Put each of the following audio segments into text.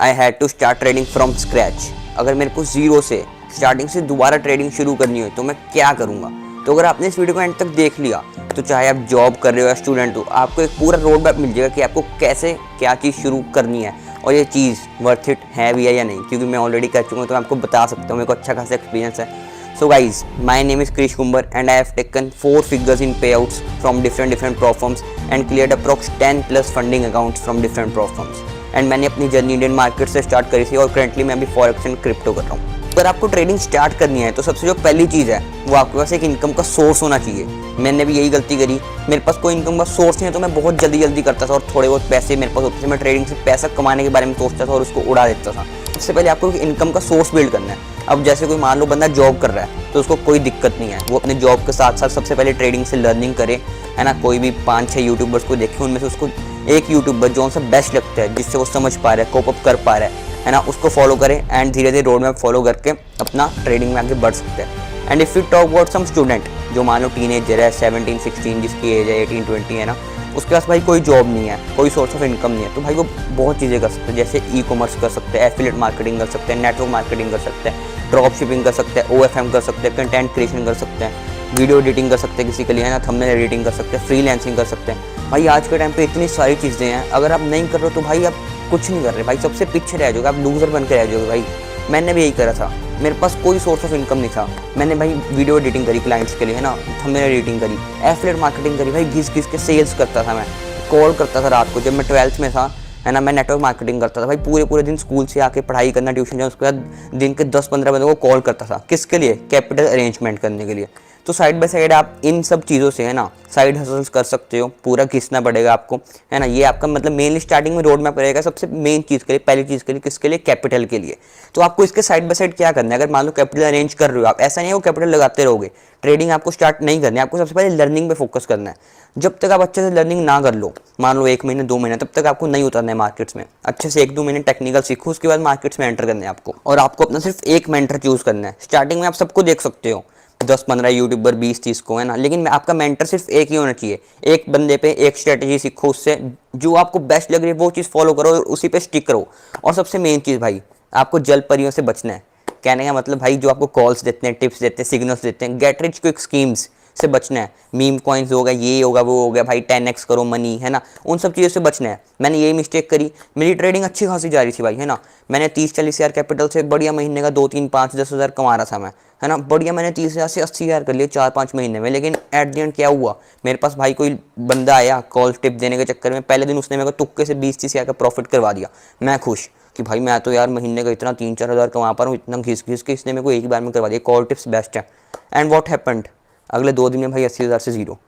I had to start trading from scratch. अगर मेरे को जीरो से स्टार्टिंग से दोबारा ट्रेडिंग शुरू करनी हो तो मैं क्या करूँगा। तो अगर आपने इस वीडियो को एंड तक देख लिया तो चाहे आप जॉब कर रहे हो या स्टूडेंट हो, आपको एक पूरा रोड मैप मिल जाएगा कि आपको कैसे क्या चीज़ शुरू करनी है और ये चीज़ वर्थ इट है भी है या नहीं। क्योंकि मैं ऑलरेडी कर चुका हूँ तो मैं आपको बता सकता हूँ, मेरे को अच्छा खासा एक्सपीरियंस है। So guys, my name is Krish Kumbar and I have taken 4 figures in payouts from different prop firms and cleared approx 10 plus funding accounts from different prop firms. And मैंने अपनी जर्नी इंडियन मार्केट से start करी थी और currently मैं अभी forex and crypto कर रहा हूँ। अगर आपको ट्रेडिंग स्टार्ट करनी है तो सबसे जो पहली चीज़ है वो आपके पास एक इनकम का सोर्स होना चाहिए। मैंने भी यही गलती करी, मेरे पास कोई इनकम का सोर्स नहीं है तो मैं बहुत जल्दी करता था और थोड़े बहुत पैसे मेरे पास होते थे, मैं ट्रेडिंग से पैसा कमाने के बारे में सोचता था और उसको उड़ा देता था। सबसे पहले आपको इनकम का सोर्स बिल्ड करना है। अब जैसे कोई मान लो बंदा जॉब कर रहा है तो उसको कोई दिक्कत नहीं है, वो अपने जॉब के साथ साथ सबसे पहले ट्रेडिंग से लर्निंग करे, है ना। कोई भी 5-6 यूट्यूबर्स को देखे, उनमें से उसको एक यूट्यूबर जो उनसे बेस्ट लगता है, जिससे वो समझ पा रहा है, कोप अप कर पा रहा है ना, उसको फॉलो करें एंड धीरे धीरे रोड मैप फॉलो करके अपना ट्रेडिंग में आगे बढ़ सकते हैं। And if you talk about some student जो मान लो टीनेजर है, 17-16 जिसकी एज है, 18-20 है ना, उसके पास भाई कोई जॉब नहीं है, कोई सोर्स ऑफ इनकम नहीं है, तो भाई वो बहुत चीज़ें कर सकते हैं। जैसे ई कॉमर्स कर सकते हैं, एफिलिएट मार्केटिंग कर सकते हैं, नेटवर्क मार्केटिंग कर सकते हैं, ड्रॉप शिपिंग कर सकते हैं, OFM कर सकते हैं, कंटेंट क्रिएशन कर सकते हैं, वीडियो एडिटिंग कर सकते हैं किसी के लिए, है ना, थंबनेल एडिटिंग कर सकते हैं, फ्रीलांसिंग कर सकते हैं। भाई आज के टाइम पे इतनी सारी चीज़ें हैं, अगर आप नहीं कर रहे हो तो भाई आप कुछ नहीं कर रहे, भाई सबसे पीछे रह जाओगे, आप लूजर बन के रह जाओगे। भाई मैंने भी यही करा था, मेरे पास कोई सोर्स ऑफ इनकम नहीं था, मैंने भाई वीडियो एडिटिंग करी क्लाइंट्स के लिए, है ना, थंबनेल एडिटिंग करी, एफिलिएट मार्केटिंग करी, भाई घिस घिस के सेल्स करता था, मैं कॉल करता था रात को जब मैं 12th में था, है ना, मैं नेटवर्क मार्केटिंग करता था। भाई पूरे दिन स्कूल से आके पढ़ाई करना, ट्यूशन जाना, उसके बाद दिन के 10-15 बंदों को कॉल करता था। किसके लिए? कैपिटल अरेंजमेंट करने के लिए। तो साइड बाय साइड आप इन सब चीज़ों से, है ना, साइड हसल्स कर सकते हो, पूरा घिसना पड़ेगा आपको, है ना। ये आपका मतलब मेनली स्टार्टिंग में रोड मैप रहेगा सबसे मेन चीज़ के लिए, पहली चीज़ के लिए, किसके लिए? कैपिटल के लिए। तो आपको इसके साइड बाय साइड क्या करना है? अगर मान लो कैपिटल अरेंज कर रहे हो आप, ऐसा नहीं है वो कैपिटल लगाते रहोगे, ट्रेडिंग आपको स्टार्ट नहीं करनी है, आपको सबसे पहले लर्निंग पे फोकस करना है। जब तक आप अच्छे से लर्निंग ना कर लो, मान लो 1 महीने 2 महीने, तब तक आपको नहीं उतरना है मार्केट्स में। अच्छे से 1-2 महीने टेक्निकल सीखो, उसके बाद मार्केट्स में एंटर करना है आपको। और आपको अपना सिर्फ एक मेंटर चूज करना है। स्टार्टिंग में आप सबको देख सकते हो, 10-15 यूट्यूबर, 20-30 को, है ना, लेकिन आपका मेंटर सिर्फ एक ही होना चाहिए। एक बंदे पे एक स्ट्रेटेजी सीखो, उससे जो आपको बेस्ट लग रही है वो चीज़ फॉलो करो और उसी पे स्टिक करो। और सबसे मेन चीज़ भाई, आपको जल परियों से बचना है। कहने का मतलब भाई जो आपको कॉल्स देते हैं, टिप्स देते हैं, सिग्नल्स देते हैं, गेट रिच क्विक स्कीम्स से बचना है। मीम कॉइन्स होगा, ये होगा, वो हो गया, भाई 10x करो मनी, है ना, उन सब चीज़ों से बचना है। मैंने यही मिस्टेक करी, मेरी ट्रेडिंग अच्छी खासी जा रही थी भाई, है ना, मैंने 30-40 हज़ार कैपिटल से बढ़िया महीने का 2-3-5-10 हज़ार कमा रहा था मैं, है ना, बढ़िया। मैंने 30 हज़ार से 80 हज़ार कर लिए 4-5 महीने में। लेकिन एट द एंड क्या हुआ, मेरे पास भाई कोई बंदा आया कॉल टिप देने के चक्कर में, पहले दिन उसने मेरे को तुक्के से 20-30 हज़ार का प्रॉफिट करवा दिया। मैं खुश कि भाई मैं तो यार महीने का इतना 3-4 हज़ार कमा पा रहा हूँ, इतना घिस घिस के इसने मेरे को एक ही बार में करवा दिया। कॉल टिप्स बेस्ट है। एंड व्हाट हैपेंड, अगले 2 दिन में भाई 80 हज़ार से जीरो।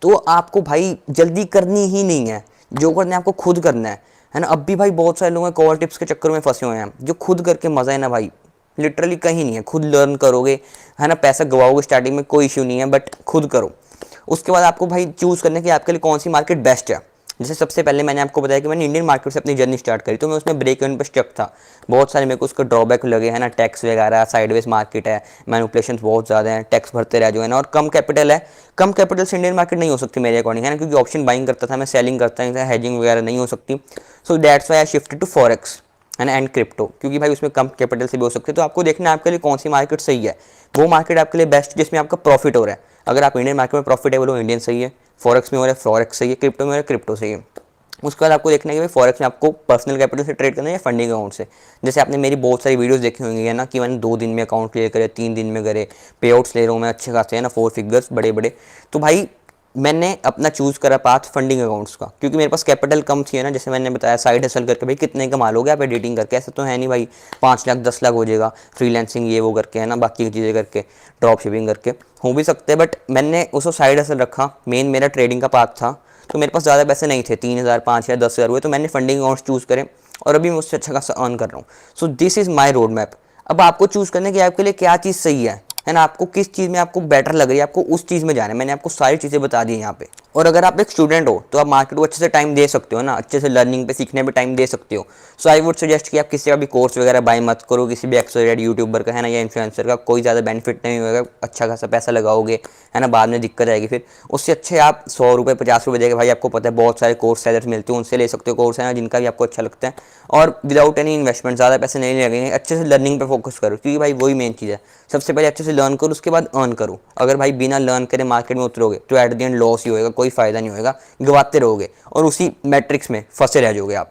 तो आपको भाई जल्दी करनी ही नहीं है, जो करना है आपको खुद करना है ना। अब भी भाई बहुत सारे लोग कॉल टिप्स के चक्कर में फंसे हुए हैं। जो खुद करके मज़ा है ना भाई, लिटरली कहीं नहीं है। खुद लर्न करोगे, है ना, पैसा गवाओगे स्टार्टिंग में, कोई इश्यू नहीं है, बट खुद करो। उसके बाद आपको भाई चूज़ करना है कि आपके लिए कौन सी मार्केट बेस्ट है। जैसे सबसे पहले मैंने आपको बताया कि मैंने इंडियन मार्केट से अपनी जर्नी स्टार्ट करी, तो मैं उसमें ब्रेक इवन पर स्टक था। बहुत सारे मेरे को उसका ड्रॉबैक लगे, है ना, टैक्स वगैरह, साइडवेज मार्केट है, मैनिपुलेशन बहुत ज़्यादा है, टैक्स भरते रह जो, है ना, और कम कैपिटल है। कम कैपिटल से इंडियन मार्केट नहीं हो सकती मेरे अकॉर्डिंग, है ना, क्योंकि ऑप्शन बाइंग करता था मैं, सेलिंग करता था, हेजिंग वगैरह नहीं हो सकती। So that's why I shifted to forex, है ना, एंड क्रिप्टो, क्योंकि भाई उसमें कम कैपिटल से भी हो सकते हैं। तो आपको देखना है आपके लिए कौन सी मार्केट सही है, वो मार्केट आपके लिए बेस्ट जिसमें आपका प्रॉफिट हो रहा है। अगर आप इंडियन मार्केट में प्रॉफिटेबल हो, इंडियन सही है, फॉरेक्स में हो रहा है फॉरेक्स सही है, क्रिप्टो में हो रहा है क्रिप्टो सही है। उसके बाद आपको देखना है कि भाई फॉरेक्स में आपको पर्सनल कैपिटल से ट्रेड करना है या फंडिंग अकाउंट से। जैसे आपने मेरी बहुत सारी वीडियोस देखी होंगी, है ना, कि मैंने 2 दिन में अकाउंट क्लियर करे, 3 दिन में करे, पे आउट्स ले रहा हूँ मैं अच्छे खासे, है ना, 4 फिगर्स बड़े बड़े। तो भाई मैंने अपना चूज़ करा पाथ फंडिंग अकाउंट्स का, क्योंकि मेरे पास कैपिटल कम थी, है ना। जैसे मैंने बताया साइड हसल करके भाई कितने कमा लोगे आप एडिटिंग करके, ऐसा तो है नहीं भाई 5 लाख 10 लाख हो जाएगा फ्रीलांसिंग ये वो करके, है ना, बाकी की चीज़ें करके, ड्रॉप शिपिंग करके हो भी सकते हैं। बट मैंने उसको साइड हसल रखा, मेन मेरा ट्रेडिंग का पाथ था। तो मेरे पास ज़्यादा पैसे नहीं थे, 3,000 5,000 10,000 हुए, तो मैंने फंडिंग अकाउंट्स चूज़ करे और अभी मैं उससे अच्छा खासा अर्न कर रहा हूँ। So this is my road map. अब आपको चूज़ करना है कि आपके लिए क्या चीज़ सही है ना, आपको किस चीज़ में आपको बेटर लग रही है, आपको उस चीज़ में जाना है। मैंने आपको सारी चीज़ें बता दी हैं यहाँ पे। और अगर आप एक स्टूडेंट हो तो आप मार्केट को अच्छे से टाइम दे सकते हो ना, अच्छे से लर्निंग पे सीखने पे टाइम दे सकते हो। सो आई वुड सजेस्ट कि आप किसी का भी कोर्स वगैरह बाय मत करो, किसी भी एक्सोरेड यूट्यूबर का है ना या इन्फ्लुएंसर का, कोई ज़्यादा बेनिफिट नहीं होगा, अच्छा खासा पैसा लगाओगे है ना, बाद में दिक्कत आएगी फिर। उससे अच्छे आप 100 रुपये 50 रुपये देके, भाई आपको पता है बहुत सारे कोर्स सेलर्स मिलते हैं, उनसे ले सकते हो कोर्स है ना, जिनका भी आपको अच्छा लगता है, और विदाउट एनी इन्वेस्टमेंट, ज़्यादा पैसे नहीं लगेंगे। अच्छे से लर्निंग पे फोकस करो, क्योंकि भाई वही मेन चीज़ है। सबसे पहले अच्छे से लर्न करो, उसके बाद अर्न करो। अगर भाई बिना लर्न करे मार्केट में उतरोगे तो एट द एंड लॉस ही होएगा, कोई फायदा नहीं होएगा, गवाते रहोगे और उसी मैट्रिक्स में फंसे रह जाओगे आप।